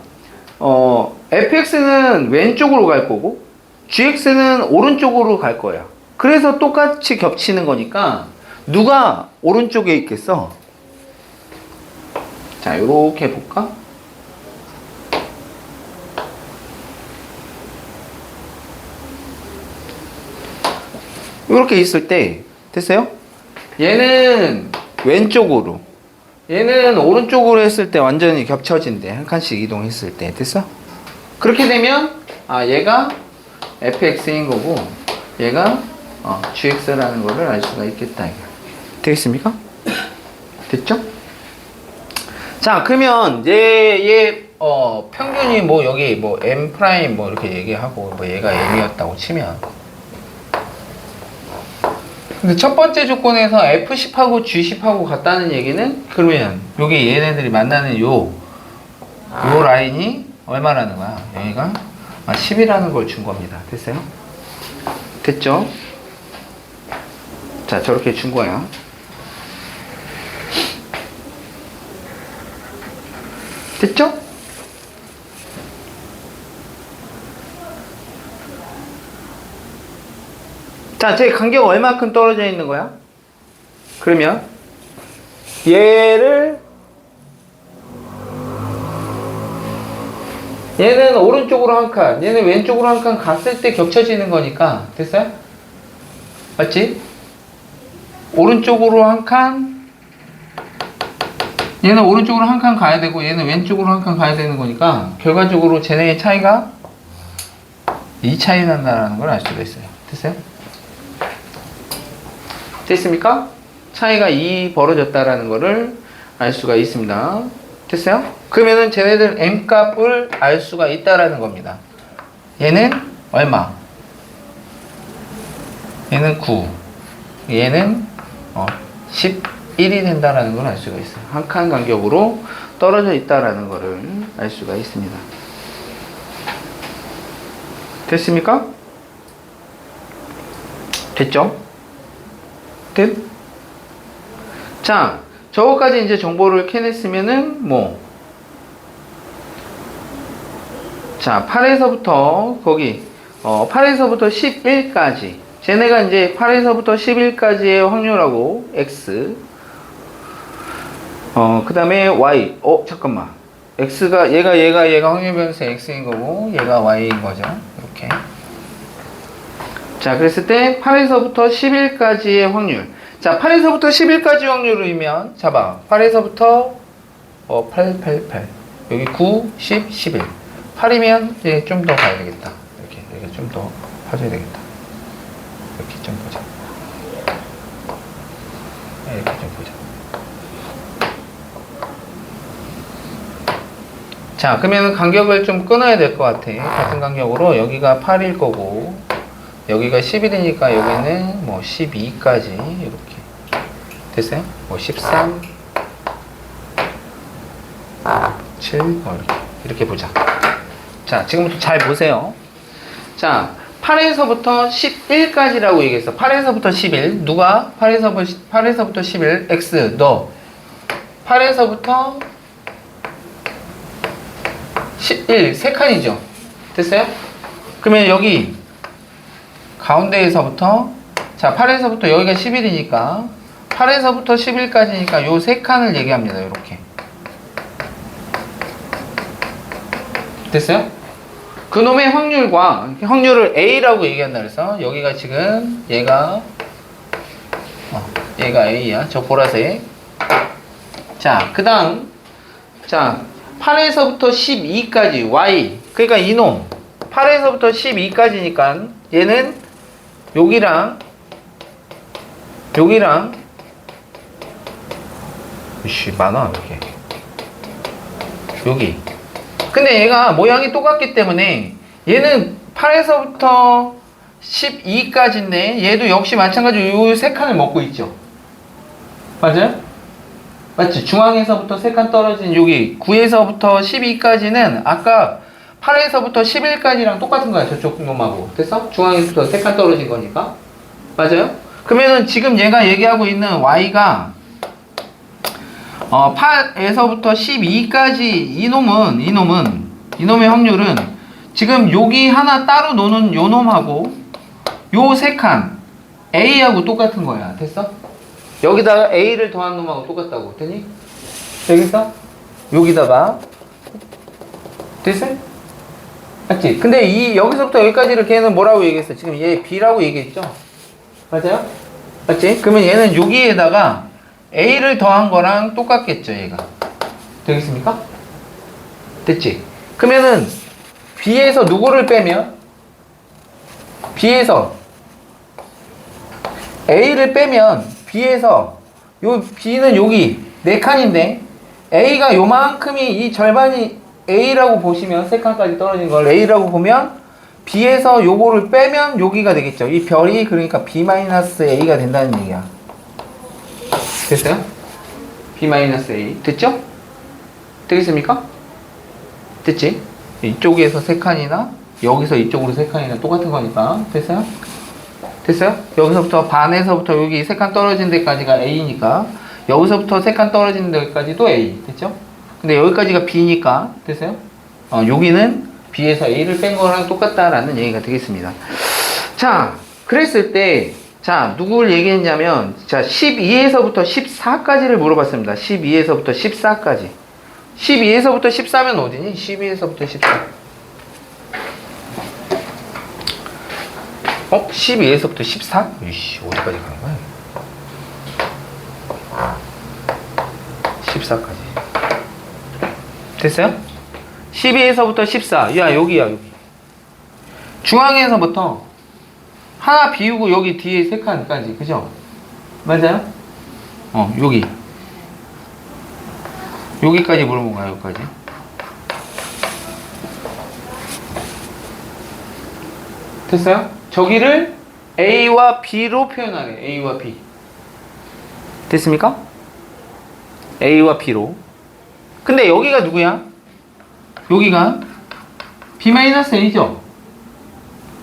fx는 왼쪽으로 갈 거고 gx는 오른쪽으로 갈 거야. 그래서 똑같이 겹치는 거니까 누가 오른쪽에 있겠어? 자, 요렇게 해볼까? 요렇게 있을 때, 됐어요? 얘는 왼쪽으로, 얘는 오른쪽으로 했을 때 완전히 겹쳐진대. 한 칸씩 이동했을 때. 됐어? 그렇게 되면 얘가 fx인 거고 얘가 gx라는 거를 알 수가 있겠다. 되겠습니까? 됐죠? 자, 그러면 얘 평균이 뭐 여기 뭐 m 프라임 뭐 이렇게 얘기하고 뭐 얘가 m이었다고 치면, 근데 첫 번째 조건에서 f10하고 g10하고 같다는 얘기는, 그러면 여기 얘네들이 만나는 요 라인이 얼마라는 거야? 여기가 10이라는 걸 준 겁니다. 됐어요? 됐죠? 자, 저렇게 준 거야. 됐죠? 자, 제 간격 얼마큼 떨어져 있는 거야? 그러면 얘는 오른쪽으로 한 칸, 얘는 왼쪽으로 한 칸 갔을 때 겹쳐지는 거니까. 됐어요? 맞지? 오른쪽으로 한 칸, 얘는 오른쪽으로 한 칸 가야 되고 얘는 왼쪽으로 한 칸 가야 되는 거니까 결과적으로 쟤네의 차이가 2 차이 난다는 걸 알 수가 있어요. 됐어요? 됐습니까? 차이가 2 벌어졌다라는 거를 알 수가 있습니다. 됐어요? 그러면은 쟤네들 m 값을 알 수가 있다라는 겁니다. 얘는 얼마? 얘는 9, 얘는 11이 된다라는 걸 알 수가 있어요. 한 칸 간격으로 떨어져 있다라는 거를 알 수가 있습니다. 됐습니까? 됐죠? 됐? 자, 저거까지 이제 정보를 캐냈으면은 자, 8에서부터 거기 8에서부터 11까지, 쟤네가 이제 8에서부터 11까지의 확률하고 x, 그 다음에 y, 잠깐만, x가 얘가 확률 변수 x인 거고 얘가 y인 거죠. 이렇게. 자, 그랬을 때 8에서부터 11까지의 확률. 자, 8에서부터 11까지 확률이면, 자봐, 8에서부터 8 여기 9, 10, 11. 8이면 이제 좀 더 가야 되겠다. 이렇게 좀 더 봐줘야 되겠다. 이렇게 좀 보자. 이렇게 좀 보자. 자, 그러면 간격을 좀 끊어야 될 것 같아. 같은 간격으로 여기가 8일 거고 여기가 11이니까 여기는 12까지 이렇게. 됐어요? 13, 7, 이렇게 보자. 자, 지금부터 잘 보세요. 자, 8에서부터 11까지라고 얘기했어. 8에서부터 11. 누가? 8에서부터 11. X, 너. 8에서부터 11. 3칸이죠. 됐어요? 그러면 여기 가운데에서부터, 자, 8에서부터 여기가 11이니까 8에서부터 11까지니까 요 3칸을 얘기합니다. 이렇게. 됐어요? 그놈의 확률을 A라고 얘기한다 그래서 여기가 지금 얘가 A야. 저 보라색. 자, 그 다음, 자, 8에서부터 12까지 Y, 그러니까 이놈 8에서부터 12까지니까 얘는 여기랑 많아 이렇게. 여기. 근데 얘가 모양이 똑같기 때문에 얘는 8에서부터 12까지인데 얘도 역시 마찬가지로 이 3칸을 먹고 있죠. 맞아요? 맞지? 중앙에서부터 3칸 떨어진 여기 9에서부터 12까지는 아까 8에서부터 11까지랑 똑같은 거야. 저쪽 놈하고. 됐어? 중앙에서부터 3칸 떨어진 거니까. 맞아요? 그러면은 지금 얘가 얘기하고 있는 Y가 8에서부터 12까지 이놈의 확률은 지금 여기 하나 따로 노는 요 놈하고 요 3칸 A하고 똑같은 거야. 됐어? 여기다가 A를 더한 놈하고 똑같다고. 됐니? 여기서 여기다가. 됐어? 맞지? 근데 여기서부터 여기까지를 걔는 뭐라고 얘기했어? 지금 얘 B라고 얘기했죠? 맞아요? 맞지? 그러면 얘는 여기에다가 A를 더한 거랑 똑같겠죠, 얘가. 되겠습니까? 됐지? 그러면은 B에서 누구를 빼면? B에서 A를 빼면 B에서 요 B는 여기 4칸인데 A가 요만큼이 이 절반이 A라고 보시면 3칸까지 떨어진 걸 A라고 보면 B에서 요거를 빼면 여기가 되겠죠. 이 별이 그러니까 B-A가 된다는 얘기야. 됐어요? B-A 됐죠? 되겠습니까? 됐지? 이쪽에서 3칸이나 여기서 이쪽으로 3칸이나 똑같은 거니까 됐어요? 됐어요? 여기서부터 반에서부터 여기 3칸 떨어진 데까지가 A니까 여기서부터 3칸 떨어진 데까지도 A 됐죠? 근데 여기까지가 B니까 됐어요? 여기는 B에서 A를 뺀 거랑 똑같다라는 얘기가 되겠습니다. 자, 그랬을 때 자, 누구를 얘기했냐면 자, 12에서부터 14까지를 물어봤습니다. 12에서부터 14까지 12에서부터 14면 어디니? 12에서부터 14 12에서부터 14? 이씨, 어디까지 가는 거야? 14까지 됐어요? 12에서부터 14 야, 여기야, 여기 중앙에서부터 하나 비우고 여기 뒤에 3칸까지 그죠? 맞아요? 여기 여기까지 물어본 거야. 여기까지 됐어요? 저기를 A와 B로 표현하래. A와 B 됐습니까? A와 B로. 근데 여기가 누구야? 여기가 B-A죠?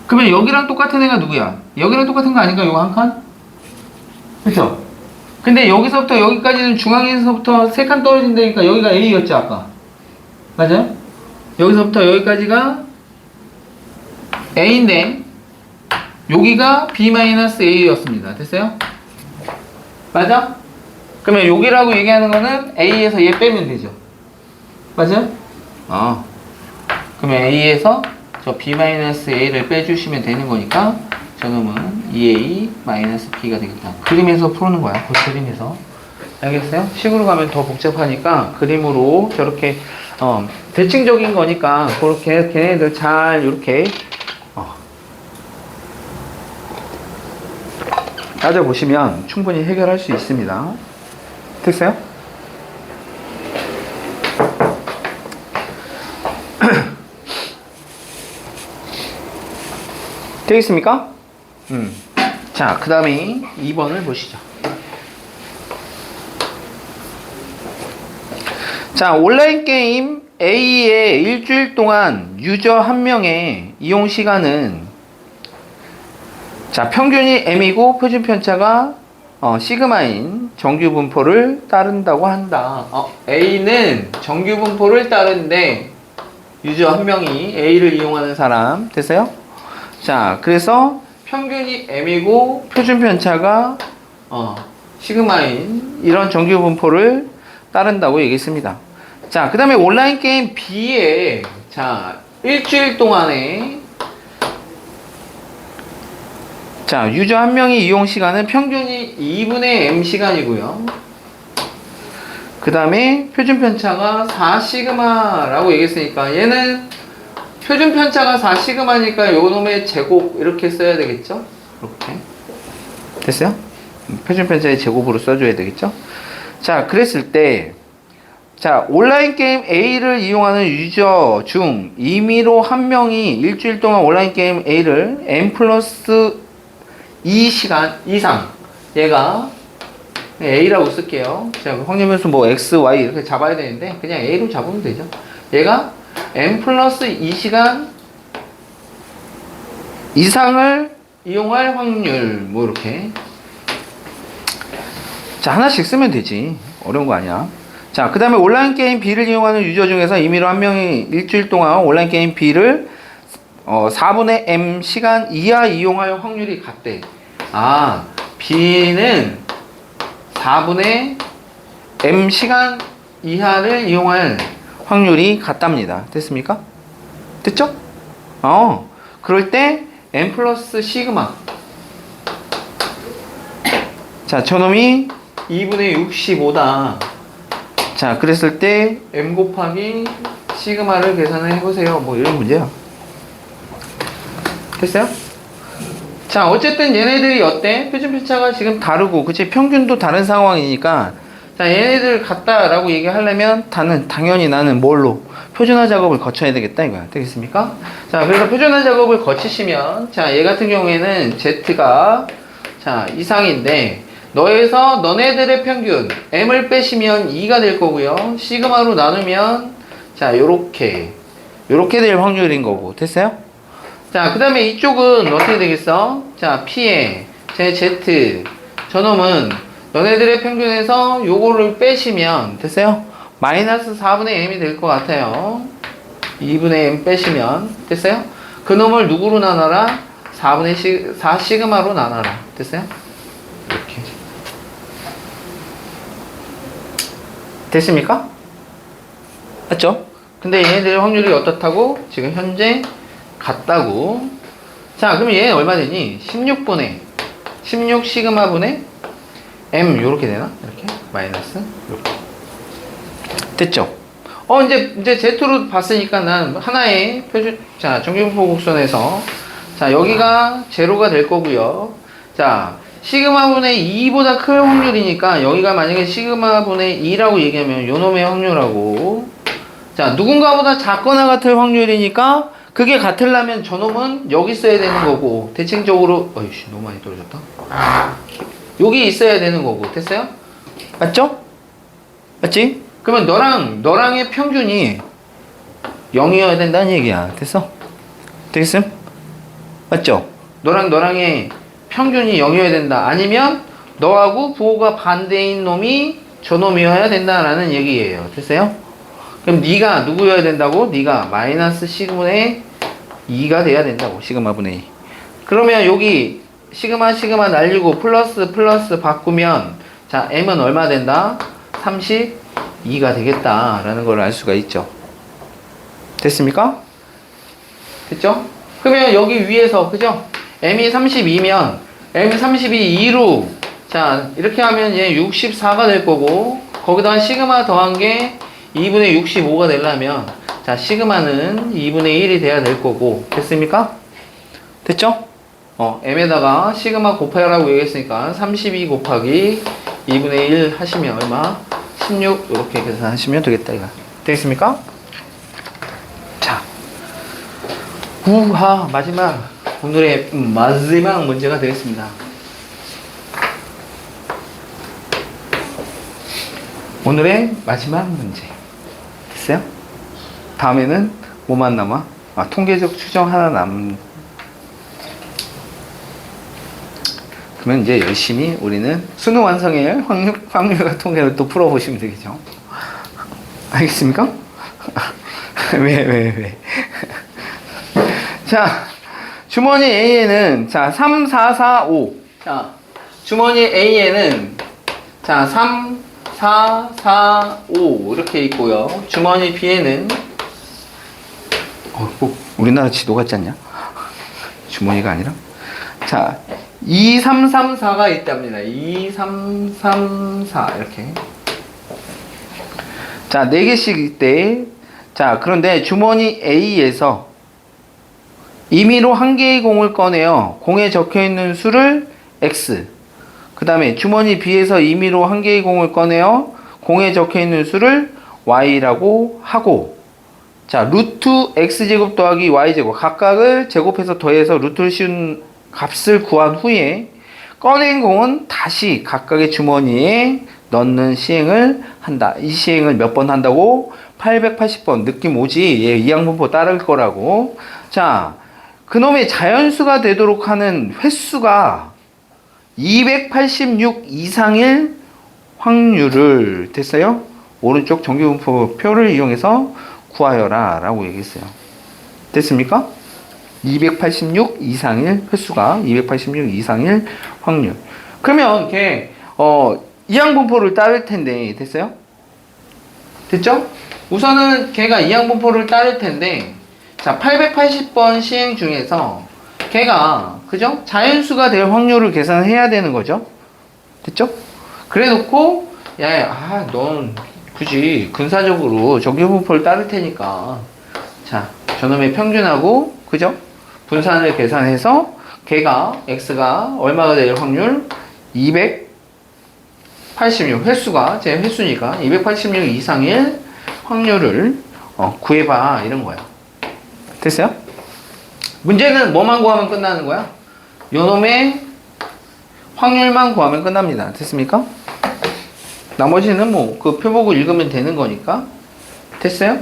그러면 여기랑 똑같은 애가 누구야? 여기랑 똑같은 거 아닌가? 요거 한 칸? 그쵸? 근데 여기서부터 여기까지는 중앙에서부터 3칸 떨어진다니까 여기가 A였지 아까. 맞아요? 여기서부터 여기까지가 A인데 여기가 B-A였습니다. 됐어요? 맞아? 그러면 여기라고 얘기하는 거는 A에서 얘 빼면 되죠. 맞아요? 그러면 A에서 저 B-A를 빼주시면 되는 거니까 저놈은 2A-B가 되겠다. 그림에서 푸는 거야. 그 그림에서. 알겠어요? 식으로 가면 더 복잡하니까 그림으로 저렇게 대칭적인 거니까 그렇게 걔네들 잘 이렇게 따져보시면 충분히 해결할 수 있습니다. 됐어요? 되겠습니까? 자, 그 다음에 2번을 보시죠. 자, 온라인 게임 A의 일주일 동안 유저 한 명의 이용 시간은 자, 평균이 M이고 표준 편차가 시그마인 정규 분포를 따른다고 한다. A는 정규 분포를 따르는데 유저 한 명이 A를 이용하는 사람 됐어요? 자, 그래서 평균이 M이고 표준 편차가 시그마인 이런 정규 분포를 따른다고 얘기했습니다. 자, 그 다음에 온라인 게임 B에 자, 일주일 동안에 자, 유저 한 명의 이용 시간은 평균이 2분의 M 시간이고요. 그 다음에 표준 편차가 4시그마라고 얘기했으니까 얘는 표준 편차가 4시그마니까 요놈의 제곱 이렇게 써야 되겠죠? 이렇게 됐어요? 표준 편차의 제곱으로 써줘야 되겠죠? 자, 그랬을 때 자, 온라인 게임 A를 이용하는 유저 중 임의로 한 명이 일주일 동안 온라인 게임 A를 M 플러스 2시간 이상 얘가 A라고 쓸게요. 자, 확률변수 뭐 X, Y 이렇게 잡아야 되는데 그냥 A로 잡으면 되죠. 얘가 M 플러스 2시간 이상을 이용할 확률 뭐 이렇게 자, 하나씩 쓰면 되지. 어려운 거 아니야. 자, 그 다음에 온라인 게임 B를 이용하는 유저 중에서 임의로 한 명이 일주일 동안 온라인 게임 B를 4분의 M 시간 이하 이용할 확률이 같대. B는 4분의 M 시간 이하를 이용할 확률이 같답니다. 됐습니까? 됐죠? 그럴 때 M 플러스 시그마. 자, 저놈이 2분의 65다. 자, 그랬을 때 M 곱하기 시그마를 계산을 해보세요. 뭐 이런 문제야. 됐어요? 자, 어쨌든 얘네들이 어때? 표준 편차가 지금 다르고, 그치? 평균도 다른 상황이니까, 자, 얘네들 같다라고 얘기하려면, 당연히 나는 뭘로? 표준화 작업을 거쳐야 되겠다, 이거야. 되겠습니까? 자, 그래서 표준화 작업을 거치시면, 자, 얘 같은 경우에는 Z가, 자, 이상인데, 너네들의 평균, M을 빼시면 2가 될 거고요. 시그마로 나누면, 자, 요렇게 될 확률인 거고. 됐어요? 자, 그 다음에 이쪽은 어떻게 되겠어? 자, P에 제 Z 저놈은 너네들의 평균에서 요거를 빼시면 됐어요? 마이너스 4분의 m이 될 것 같아요. 2분의 m 빼시면 됐어요? 그 놈을 누구로 나눠라? 4 시그마로 나눠라. 됐어요? 이렇게 됐습니까? 맞죠? 근데 얘네들의 확률이 어떻다고? 지금 현재 같다고. 자, 그럼 얘는 얼마 되니? 16 시그마분의 m 요렇게 되나? 이렇게 마이너스 이렇게 됐죠? 이제 Z로 봤으니까 난 하나의 표준, 자, 정규분포 곡선에서 자, 여기가 제로가 될 거고요. 자, 시그마분의 2보다 클 확률이니까 여기가 만약에 시그마분의 2라고 얘기하면 요놈의 확률하고, 자, 누군가보다 작거나 같을 확률이니까 그게 같으려면 저놈은 여기 있어야 되는 거고, 대칭적으로, 어이씨, 너무 많이 떨어졌다. 여기 있어야 되는 거고, 됐어요? 맞죠? 맞지? 그러면 너랑의 평균이 0이어야 된다는 얘기야. 됐어? 되겠음? 맞죠? 너랑의 평균이 0이어야 된다. 아니면 너하고 부호가 반대인 놈이 저놈이어야 된다라는 얘기예요. 됐어요? 그럼 네가 누구여야 된다고? 네가 마이너스 시그마분의 2가 돼야 된다고. 시그마분의 2. 그러면 여기 시그마 날리고 플러스 바꾸면, 자, m은 얼마 된다? 32가 되겠다라는 걸 알 수가 있죠. 됐습니까? 됐죠? 그러면 여기 위에서, 그죠? m이 32면 m이 2로, 자, 이렇게 하면 얘 64가 될 거고, 거기다가 시그마 더한 게 2분의 65가 되려면, 자, 시그마는 2분의 1이 돼야 될 거고. 됐습니까? 됐죠? m에다가 시그마 곱하라고 얘기했으니까 32 곱하기 2분의 1 하시면 얼마? 16 이렇게 계산하시면 되겠다, 이거. 되겠습니까? 자, 우하, 오늘의 마지막 문제가 되겠습니다. 오늘의 마지막 문제. 됐어요? 다음에는 뭐만 남아? 통계적 추정 하나 그러면 이제 열심히 우리는 수능 완성일 확률과 통계를 또 풀어보시면 되겠죠. 알겠습니까? 왜? 자, 주머니 A에는, 자, 3, 4, 4, 5. 자, 주머니 A에는, 자, 3, 4, 4, 5. 이렇게 있고요. 주머니 B에는, 우리나라 지도 같지 않냐? 주머니가 아니라? 자, 2, 3, 3, 4가 있답니다. 2, 3, 3, 4. 이렇게. 자, 4개씩 있대. 자, 그런데 주머니 A에서 임의로 한 개의 공을 꺼내요. 공에 적혀 있는 수를 X. 그 다음에 주머니 B에서 임의로 한 개의 공을 꺼내요. 공에 적혀 있는 수를 Y라고 하고, 자, 루트 X제곱 더하기 Y제곱. 각각을 제곱해서 더해서 루트를 씌운 값을 구한 후에 꺼낸 공은 다시 각각의 주머니에 넣는 시행을 한다. 이 시행을 몇 번 한다고? 880번. 느낌 오지? 얘 이항분포 따를 거라고. 자, 그놈의 자연수가 되도록 하는 횟수가 286 이상일 확률을, 됐어요? 오른쪽 정규분포 표를 이용해서 구하여라 라고 얘기했어요. 됐습니까? 286 이상일 횟수가 286 이상일 확률. 그러면 걔 이항분포를 따를 텐데, 됐어요? 됐죠? 우선은 걔가 이항분포를 따를 텐데, 자, 880번 시행 중에서 걔가, 그죠? 자연수가 될 확률을 계산해야 되는 거죠. 됐죠? 그래 놓고, 넌 굳이 근사적으로 정규분포를 따를 테니까, 자, 저놈의 평균하고, 그죠? 분산을 계산해서 걔가 x가 얼마가 될 확률? 286 횟수가 제 횟수니까 286 이상일 확률을 구해봐 이런 거야. 됐어요? 문제는 뭐만 구하면 끝나는 거야? 요놈의 확률만 구하면 끝납니다. 됐습니까? 나머지는 뭐 그 표 보고 읽으면 되는 거니까. 됐어요?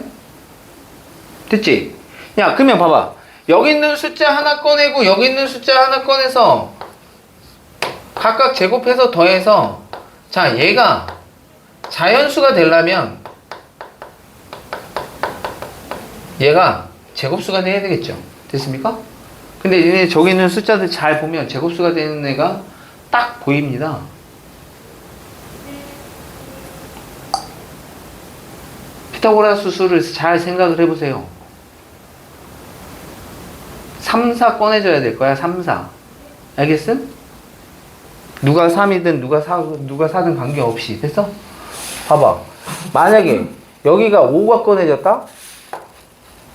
됐지? 야, 그러면 봐봐. 여기 있는 숫자 하나 꺼내고 여기 있는 숫자 하나 꺼내서 각각 제곱해서 더해서, 자, 얘가 자연수가 되려면 얘가 제곱수가 돼야 되겠죠. 됐습니까? 근데 얘네 저기 있는 숫자들 잘 보면 제곱수가 되는 애가 딱 보입니다. 피타고라스 수를 잘 생각을 해보세요. 3, 4 꺼내줘야 될 거야. 3, 4. 알겠음? 누가 3이든 누가 4든 관계없이. 됐어? 봐봐. 만약에 여기가 5가 꺼내졌다?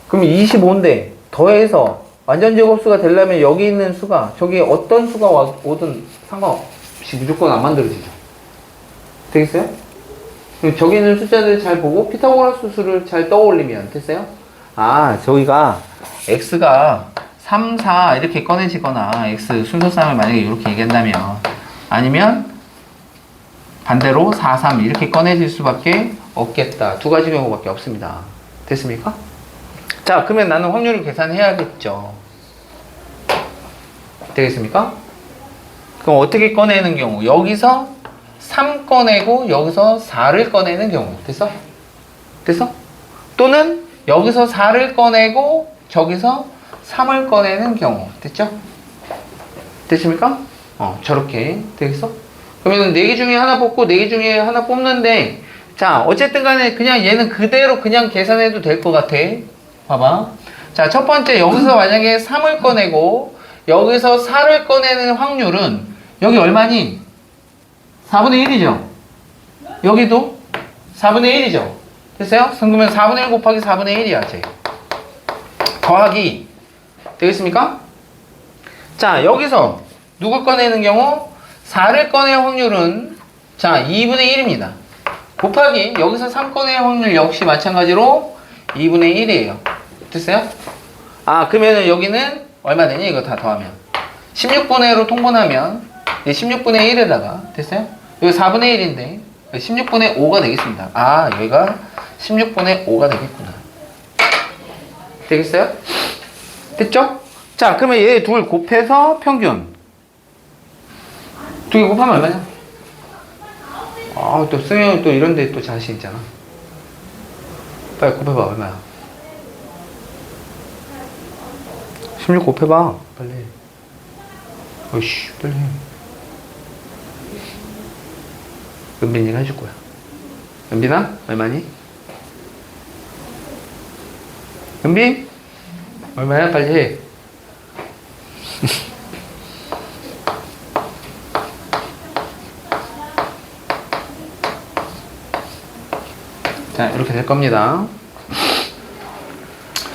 그럼 25인데 더해서 완전 제곱수가 되려면 여기 있는 수가 저기 어떤 수가 오든 상관없이 무조건 안 만들어지죠. 되겠어요? 저기 있는 숫자들 잘 보고 피타고라스 수를 잘 떠올리면 됐어요? 아, 저기가 x가 3, 4 이렇게 꺼내지거나 x 순서쌍을 만약에 이렇게 얘기한다면, 아니면 반대로 4, 3 이렇게 꺼내질 수밖에 없겠다. 두 가지 경우밖에 없습니다. 됐습니까? 자, 그러면 나는 확률을 계산해야겠죠. 되겠습니까? 그럼 어떻게 꺼내는 경우? 여기서 3 꺼내고 여기서 4를 꺼내는 경우. 됐어? 됐어? 또는 여기서 4를 꺼내고 저기서 3을 꺼내는 경우. 됐죠? 됐습니까? 저렇게 되겠어? 그러면 4개 중에 하나 뽑고 4개 중에 하나 뽑는데, 자, 어쨌든 간에 그냥 얘는 그대로 그냥 계산해도 될 것 같아. 봐봐. 자, 첫 번째 여기서 만약에 3을 꺼내고 여기서 4를 꺼내는 확률은 여기 얼마니? 4분의 1이죠? 여기도 4분의 1이죠? 됐어요? 그러면 4분의 1 곱하기 4분의 1이야, 쟤. 더하기. 되겠습니까? 자, 여기서 누굴 꺼내는 경우? 4를 꺼낼 확률은, 자, 2분의 1입니다. 곱하기 여기서 3 꺼낼 확률 역시 마찬가지로 2분의 1이에요. 됐어요? 아, 그러면은 여기는 얼마 되니? 이거 다 더하면 16분의 1로 통분하면 16분의 1에다가, 됐어요? 여기 4분의 1인데 16분의 5가 되겠습니다. 아, 여기가 16분의 5가 되겠구나. 되겠어요? 됐죠? 자, 그러면 얘 둘 곱해서 평균. 두 개 곱하면 얼마냐? 아, 또 승현이 또 이런데 또 자신 있잖아. 빨리 곱해봐. 얼마야? 16 곱해봐. 빨리. 어이씨, 빨리. 은빈이가 해줄 거야. 은빈아, 얼마니? 은빈? 얼마야? 빨리 해. 자, 이렇게 될 겁니다.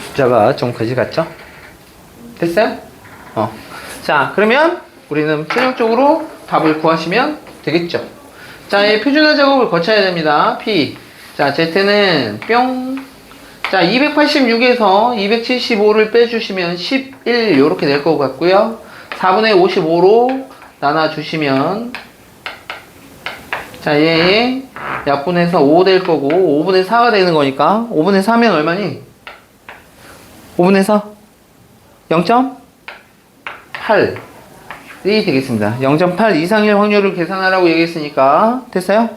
숫자가 좀 거지 같죠? 됐어요? 자, 그러면 우리는 최종적으로 답을 구하시면 되겠죠. 자, 이 표준화 작업을 거쳐야 됩니다. P. 자, Z는 뿅. 자, 286에서 275를 빼주시면 11 요렇게 될 것 같고요. 4분의 55로 나눠주시면, 자, 얘 약분해서 5 될 거고 5분의 4가 되는 거니까 5분의 4면 얼마니? 5분의 4? 0.8이 되겠습니다. 0.8 이상일 확률을 계산하라고 얘기했으니까 됐어요?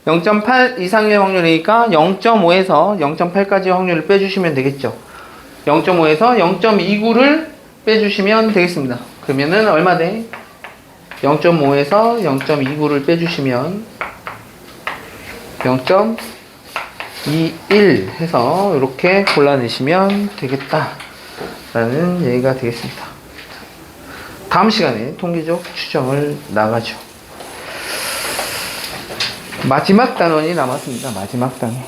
0.8 이상일 확률이니까 0.5에서 0.8까지 확률을 빼주시면 되겠죠. 0.5에서 0.29를 빼주시면 되겠습니다. 그러면은 얼마 돼? 0.5에서 0.29를 빼주시면 0.21 해서 이렇게 골라내시면 되겠다 라는 얘기가 되겠습니다. 다음 시간에 통계적 추정을 나가죠. 마지막 단원이 남았습니다. 마지막 단원.